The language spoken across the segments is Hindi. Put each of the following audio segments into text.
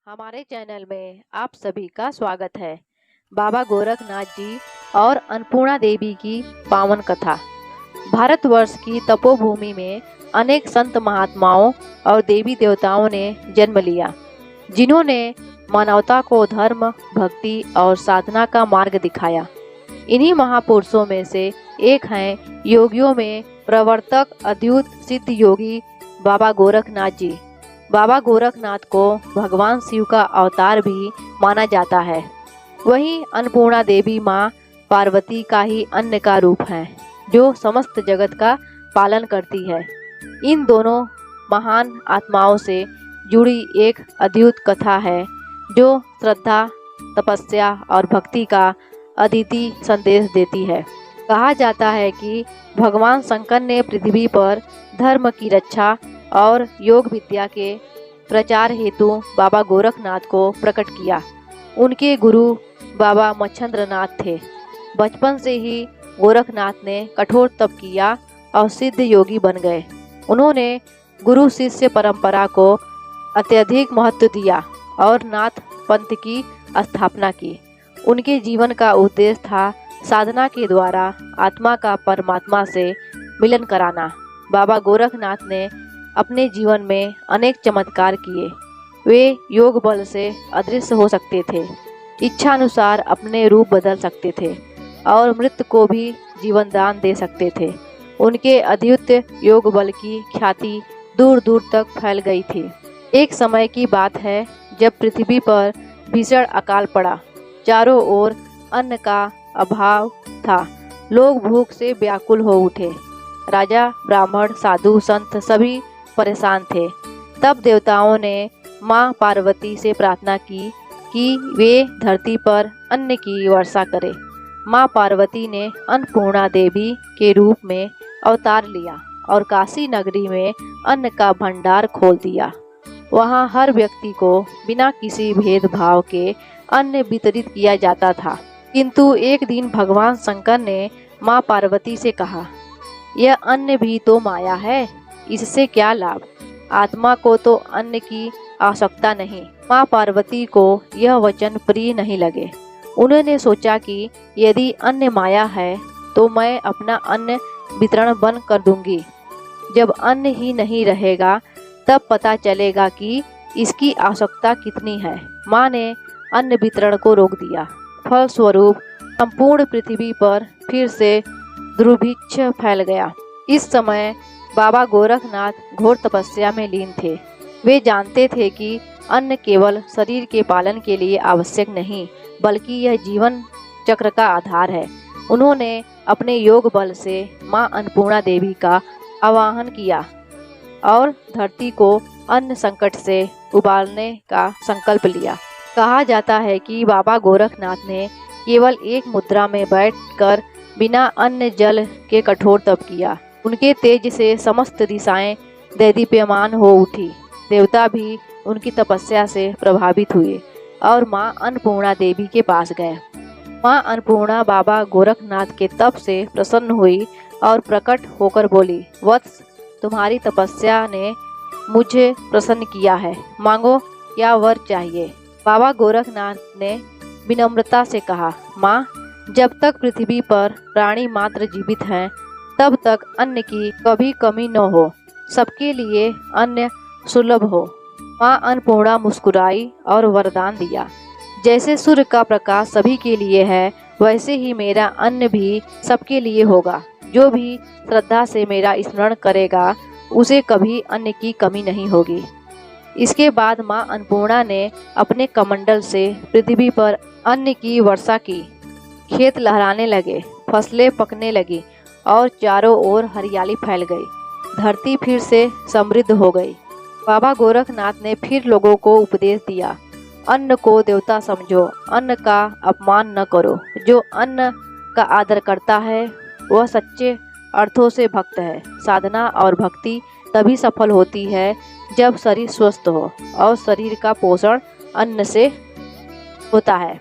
हमारे चैनल में आप सभी का स्वागत है। बाबा गोरखनाथ जी और अन्नपूर्णा देवी की पावन कथा। भारतवर्ष की तपोभूमि में अनेक संत महात्माओं और देवी देवताओं ने जन्म लिया, जिन्होंने मानवता को धर्म, भक्ति और साधना का मार्ग दिखाया। इन्हीं महापुरुषों में से एक हैं योगियों में प्रवर्तक अद्भुत सिद्ध योगी बाबा गोरखनाथ जी। बाबा गोरखनाथ को भगवान शिव का अवतार भी माना जाता है। वहीं अन्नपूर्णा देवी माँ पार्वती का ही अन्य का रूप है, जो समस्त जगत का पालन करती है। इन दोनों महान आत्माओं से जुड़ी एक अद्भुत कथा है, जो श्रद्धा, तपस्या और भक्ति का अद्वितीय संदेश देती है। कहा जाता है कि भगवान शंकर ने पृथ्वी पर धर्म की रक्षा और योग विद्या के प्रचार हेतु बाबा गोरखनाथ को प्रकट किया। उनके गुरु बाबा मच्छंद्रनाथ थे। बचपन से ही गोरखनाथ ने कठोर तप किया और सिद्ध योगी बन गए। उन्होंने गुरु शिष्य परंपरा को अत्यधिक महत्व दिया और नाथ पंथ की स्थापना की। उनके जीवन का उद्देश्य था साधना के द्वारा आत्मा का परमात्मा से मिलन कराना। बाबा गोरखनाथ ने अपने जीवन में अनेक चमत्कार किए। वे योग बल से अदृश्य हो सकते थे, इच्छा अनुसार अपने रूप बदल सकते थे और मृत को भी जीवन दान दे सकते थे। उनके अद्भुत योग बल की ख्याति दूर दूर तक फैल गई थी। एक समय की बात है, जब पृथ्वी पर भीषण अकाल पड़ा। चारों ओर अन्न का अभाव था। लोग भूख से व्याकुल हो उठे। राजा, ब्राह्मण, साधु, संत सभी परेशान थे। तब देवताओं ने माँ पार्वती से प्रार्थना की कि वे धरती पर अन्न की वर्षा करें। माँ पार्वती ने अन्नपूर्णा देवी के रूप में अवतार लिया और काशी नगरी में अन्न का भंडार खोल दिया। वहाँ हर व्यक्ति को बिना किसी भेदभाव के अन्न वितरित किया जाता था। किंतु एक दिन भगवान शंकर ने माँ पार्वती से कहा, यह अन्न भी तो माया है, इससे क्या लाभ? आत्मा को तो अन्न की आवश्यकता नहीं। माँ पार्वती को यह वचन प्रिय नहीं लगे। उन्होंने सोचा कि यदि अन्न माया है तो मैं अपना अन्न वितरण बंद कर दूंगी। जब अन्न ही नहीं रहेगा तब पता चलेगा कि इसकी आवश्यकता कितनी है। माँ ने अन्न वितरण को रोक दिया। फलस्वरूप संपूर्ण पृथ्वी पर फिर से दुर्भिक्ष फैल गया। इस समय बाबा गोरखनाथ घोर तपस्या में लीन थे। वे जानते थे कि अन्न केवल शरीर के पालन के लिए आवश्यक नहीं, बल्कि यह जीवन चक्र का आधार है। उन्होंने अपने योग बल से माँ अन्नपूर्णा देवी का आवाहन किया और धरती को अन्न संकट से उबारने का संकल्प लिया। कहा जाता है कि बाबा गोरखनाथ ने केवल एक मुद्रा में बैठकर बिना अन्न जल के कठोर तप किया। उनके तेज से समस्त दिशाएं दैदीप्यमान हो उठी। देवता भी उनकी तपस्या से प्रभावित हुए और माँ अन्नपूर्णा देवी के पास गए। माँ अन्नपूर्णा बाबा गोरखनाथ के तप से प्रसन्न हुई और प्रकट होकर बोली, वत्स, तुम्हारी तपस्या ने मुझे प्रसन्न किया है। मांगो, क्या वर चाहिए? बाबा गोरखनाथ ने विनम्रता से कहा, माँ, जब तक पृथ्वी पर प्राणी मात्र जीवित हैं, तब तक अन्न की कभी कमी न हो, सबके लिए अन्न सुलभ हो। माँ अन्नपूर्णा मुस्कुराई और वरदान दिया, जैसे सूर्य का प्रकाश सभी के लिए है, वैसे ही मेरा अन्न भी सबके लिए होगा। जो भी श्रद्धा से मेरा स्मरण करेगा, उसे कभी अन्न की कमी नहीं होगी। इसके बाद माँ अन्नपूर्णा ने अपने कमंडल से पृथ्वी पर अन्न की वर्षा की। खेत लहराने लगे, फसलें पकने लगी और चारों ओर हरियाली फैल गई। धरती फिर से समृद्ध हो गई। बाबा गोरखनाथ ने फिर लोगों को उपदेश दिया, अन्न को देवता समझो, अन्न का अपमान न करो। जो अन्न का आदर करता है वह सच्चे अर्थों से भक्त है। साधना और भक्ति तभी सफल होती है जब शरीर स्वस्थ हो, और शरीर का पोषण अन्न से होता है।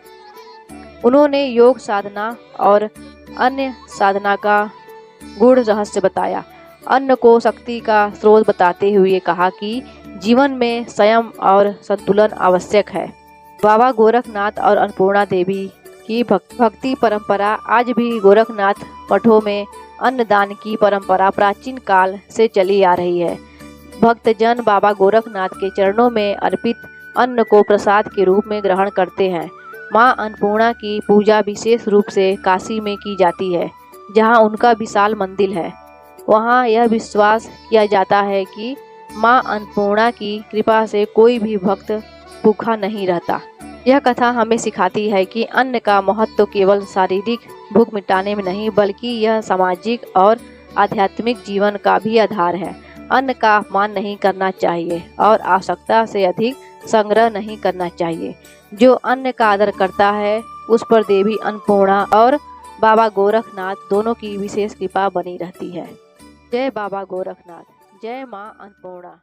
उन्होंने योग साधना और अन्य साधना का गूढ़ रहस्य बताया। अन्न को शक्ति का स्रोत बताते हुए कहा कि जीवन में संयम और संतुलन आवश्यक है। बाबा गोरखनाथ और अन्नपूर्णा देवी की भक्ति परंपरा आज भी गोरखनाथ मठों में अन्नदान की परंपरा प्राचीन काल से चली आ रही है। भक्तजन बाबा गोरखनाथ के चरणों में अर्पित अन्न को प्रसाद के रूप में ग्रहण करते हैं। मां अन्नपूर्णा की पूजा विशेष रूप से काशी में की जाती है, जहां उनका विशाल मंदिर है। वहां यह विश्वास किया जाता है कि मां अन्नपूर्णा की कृपा से कोई भी भक्त भूखा नहीं रहता। यह कथा हमें सिखाती है कि अन्न का महत्व केवल शारीरिक भूख मिटाने में नहीं, बल्कि यह सामाजिक और आध्यात्मिक जीवन का भी आधार है। अन्न का अपमान नहीं करना चाहिए और आवश्यकता से अधिक संग्रह नहीं करना चाहिए। जो अन्न का आदर करता है उस पर देवी अन्नपूर्णा और बाबा गोरखनाथ दोनों की विशेष कृपा बनी रहती है। जय बाबा गोरखनाथ, जय मां अन्नपूर्णा।